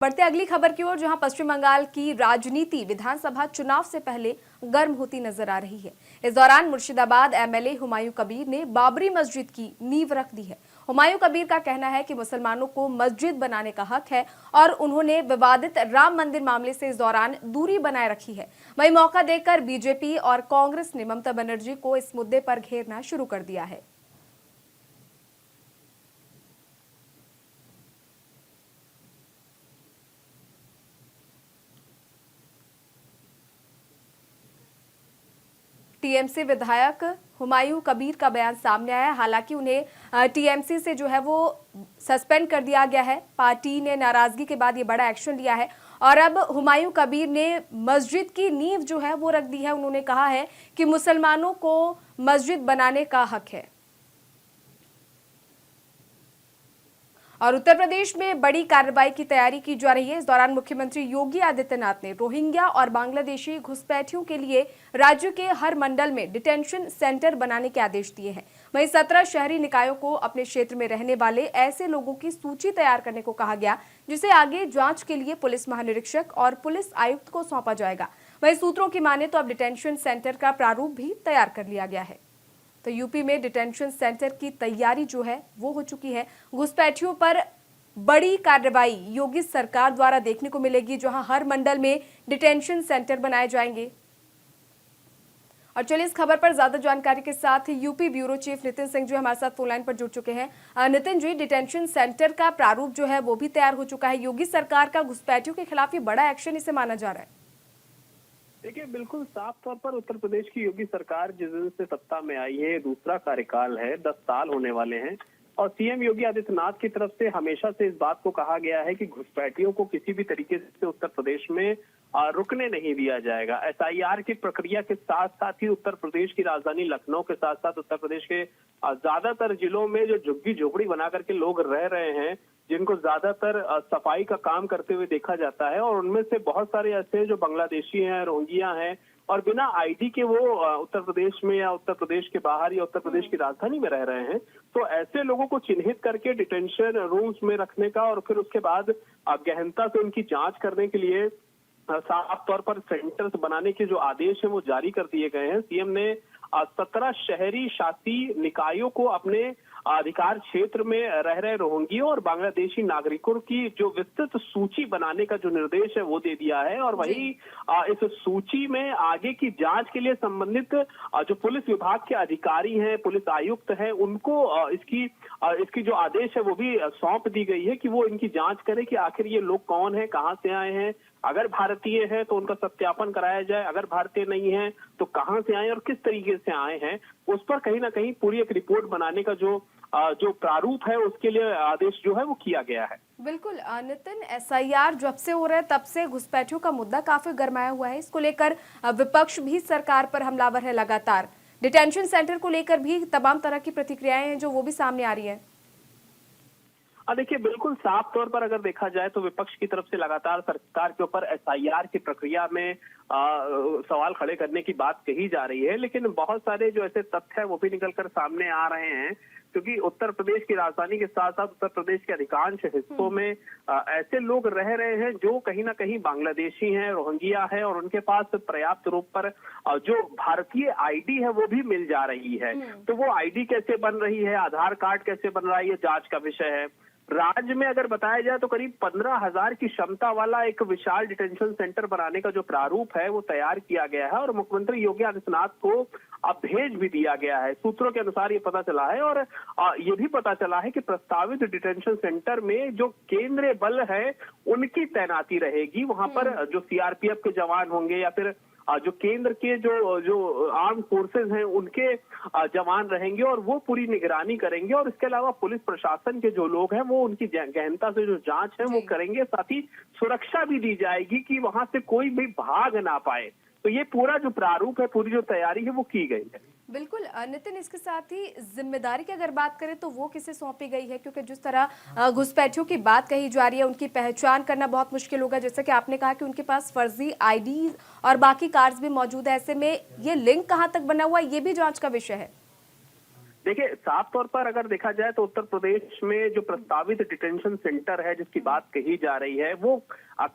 बढ़ते अगली खबर की ओर, जहां पश्चिम बंगाल की राजनीति विधानसभा चुनाव से पहले गर्म होती नजर आ रही है। इस दौरान मुर्शिदाबाद एमएलए हुमायूं कबीर ने बाबरी मस्जिद की नींव रख दी है। हुमायूं कबीर का कहना है कि मुसलमानों को मस्जिद बनाने का हक है और उन्होंने विवादित राम मंदिर मामले से इस दौरान दूरी बनाए रखी है। वहीं मौका देकर बीजेपी और कांग्रेस ने ममता बनर्जी को इस मुद्दे पर घेरना शुरू कर दिया है। टीएमसी विधायक हुमायूं कबीर का बयान सामने आया है। हालांकि उन्हें टीएमसी से जो है वो सस्पेंड कर दिया गया है। पार्टी ने नाराजगी के बाद ये बड़ा एक्शन लिया है और अब हुमायूं कबीर ने मस्जिद की नींव जो है वो रख दी है। उन्होंने कहा है कि मुसलमानों को मस्जिद बनाने का हक है। और उत्तर प्रदेश में बड़ी कार्रवाई की तैयारी की जा रही है। इस दौरान मुख्यमंत्री योगी आदित्यनाथ ने रोहिंग्या और बांग्लादेशी घुसपैठियों के लिए राज्य के हर मंडल में डिटेंशन सेंटर बनाने के आदेश दिए हैं। वहीं 17 शहरी निकायों को अपने क्षेत्र में रहने वाले ऐसे लोगों की सूची तैयार करने को कहा गया, जिसे आगे जांच के लिए पुलिस महानिरीक्षक और पुलिस आयुक्त को सौंपा जाएगा। वहीं सूत्रों की माने तो अब डिटेंशन सेंटर का प्रारूप भी तैयार कर लिया गया है। तो यूपी में डिटेंशन सेंटर की तैयारी जो है वो हो चुकी है। घुसपैठियों पर बड़ी कार्रवाई योगी सरकार द्वारा देखने को मिलेगी, जहां हर मंडल में डिटेंशन सेंटर बनाए जाएंगे। और चलिए इस खबर पर ज्यादा जानकारी के साथ UP bureau chief Nitin Singh जो हमारे साथ फोन लाइन पर जुड़ चुके हैं। नितिन जी, डिटेंशन सेंटर का प्रारूप जो है वो भी तैयार हो चुका है। योगी सरकार का घुसपैठियों के खिलाफ ये बड़ा एक्शन इसे माना जा रहा है। देखिए, बिल्कुल साफ तौर पर उत्तर प्रदेश की योगी सरकार जिस दिन से सत्ता में आई है, दूसरा कार्यकाल है, 10 साल होने वाले हैं और सीएम योगी आदित्यनाथ की तरफ से हमेशा से इस बात को कहा गया है कि घुसपैठियों को किसी भी तरीके से उत्तर प्रदेश में रुकने नहीं दिया जाएगा। एसआईआर की प्रक्रिया के साथ साथ ही उत्तर प्रदेश की राजधानी लखनऊ के साथ साथ उत्तर प्रदेश के ज्यादातर जिलों में जो झुग्गी झोपड़ी बना करके लोग रह रहे हैं, जिनको ज्यादातर सफाई का काम करते हुए देखा जाता है और उनमें से बहुत सारे ऐसे जो बांग्लादेशी हैं, रोहिंग्या हैं और बिना आईडी के वो उत्तर प्रदेश में या उत्तर प्रदेश के बाहर या उत्तर प्रदेश की राजधानी में रह रहे हैं। तो ऐसे लोगों को चिन्हित करके डिटेंशन रूम्स में रखने का और फिर उसके बाद गहनता से उनकी जांच करने के लिए साफ तौर पर सेंटर्स बनाने के जो आदेश है वो जारी कर दिए गए हैं। सीएम ने 17 शहरी शासी निकायों को अपने अधिकार क्षेत्र में रह रहे रोहिंग्या और बांग्लादेशी नागरिकों की जो विस्तृत सूची बनाने का जो निर्देश है वो दे दिया है और वही इस सूची में आगे की जांच के लिए संबंधित जो पुलिस विभाग के अधिकारी हैं, पुलिस आयुक्त हैं, उनको इसकी जो आदेश है वो भी सौंप दी गई है कि वो इनकी जांच करें कि आखिर ये लोग कौन है, कहां से आए हैं। अगर भारतीय है तो उनका सत्यापन कराया जाए, अगर भारतीय नहीं है तो कहां से आए और किस तरीके से आए हैं, उस पर कहीं ना कहीं पूरी एक रिपोर्ट बनाने का जो प्रारूप है उसके लिए आदेश जो है वो किया गया है। बिल्कुल नितिन, एसआईआर जब से हो रहा है तब से घुसपैठियों का मुद्दा काफी गरमाया हुआ है। इसको लेकर विपक्ष भी सरकार पर हमलावर है लगातार। डिटेंशन सेंटर को लेकर भी तमाम तरह की प्रतिक्रियाएं हैं जो वो भी सामने आ रही है। देखिए, बिल्कुल साफ तौर पर अगर देखा जाए तो विपक्ष की तरफ से लगातार सरकार के ऊपर एसआईआर की प्रक्रिया में सवाल खड़े करने की बात कही जा रही है, लेकिन बहुत सारे जो ऐसे तथ्य है वो भी निकलकर सामने आ रहे हैं क्योंकि उत्तर प्रदेश की राजधानी के साथ साथ उत्तर प्रदेश के अधिकांश हिस्सों में ऐसे लोग रह रहे हैं जो कहीं ना कहीं बांग्लादेशी हैं, रोहिंग्या है और उनके पास पर्याप्त रूप पर जो भारतीय आईडी है वो भी मिल जा रही है। तो वो आईडी कैसे बन रही है, आधार कार्ड कैसे बन रहा है, ये जांच का विषय है। राज्य में अगर बताया जाए तो करीब 15,000 की क्षमता वाला एक विशाल डिटेंशन सेंटर बनाने का जो प्रारूप है वो तैयार किया गया है और मुख्यमंत्री योगी आदित्यनाथ को अब भेज भी दिया गया है। सूत्रों के अनुसार ये पता चला है और ये भी पता चला है कि प्रस्तावित डिटेंशन सेंटर में जो केंद्रीय बल है उनकी तैनाती रहेगी। वहां पर जो सीआरपीएफ के जवान होंगे या फिर जो केंद्र के जो आर्म फोर्सेस हैं उनके जवान रहेंगे और वो पूरी निगरानी करेंगे और इसके अलावा पुलिस प्रशासन के जो लोग हैं वो उनकी गहनता से जो जांच है वो करेंगे। साथ ही सुरक्षा भी दी जाएगी कि वहां से कोई भी भाग ना पाए। तो ये पूरा जो प्रारूप है, पूरी जो तैयारी है वो की गई है। बिल्कुल नितिन, इसके साथ ही जिम्मेदारी की अगर बात करें तो वो किसे सौंपी गई है, क्योंकि जिस तरह घुसपैठियों की बात कही जा रही है उनकी पहचान करना बहुत मुश्किल होगा। जैसे कि आपने कहा कि उनके पास फर्जी आईडी और बाकी कार्ड्स भी मौजूद है, ऐसे में ये लिंक कहां तक बना हुआ है ये भी जांच का विषय है। देखिए, साफ तौर पर अगर देखा जाए तो उत्तर प्रदेश में जो प्रस्तावित डिटेंशन सेंटर है जिसकी बात कही जा रही है वो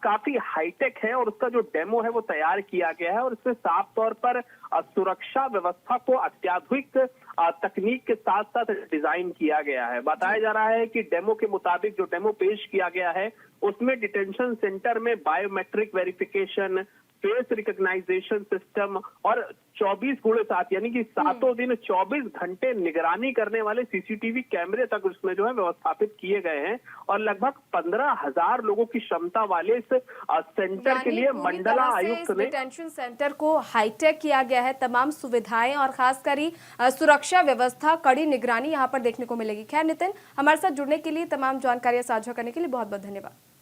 काफी हाईटेक है और उसका जो डेमो है वो तैयार किया गया है और इसमें साफ तौर पर सुरक्षा व्यवस्था को अत्याधुनिक तकनीक के साथ साथ डिजाइन किया गया है। बताया जा रहा है कि डेमो के मुताबिक जो डेमो पेश किया गया है उसमें डिटेंशन सेंटर में biometric verification, face recognisation system और 24x7 यानी कि सातों दिन 24 घंटे निगरानी करने वाले सीसीटीवी कैमरे तक उसमें जो है व्यवस्थापित किए गए हैं और लगभग 15,000 लोगों की क्षमता वाले इस सेंटर के लिए मंडला आयुक्त ने डिटेंशन सेंटर को हाईटेक किया गया है। तमाम सुविधाएं और खासकर ही सुरक्षा व्यवस्था, कड़ी निगरानी यहाँ पर देखने को मिलेगी। खैर नितिन, हमारे साथ जुड़ने के लिए, तमाम जानकारियां साझा करने के लिए बहुत बहुत धन्यवाद।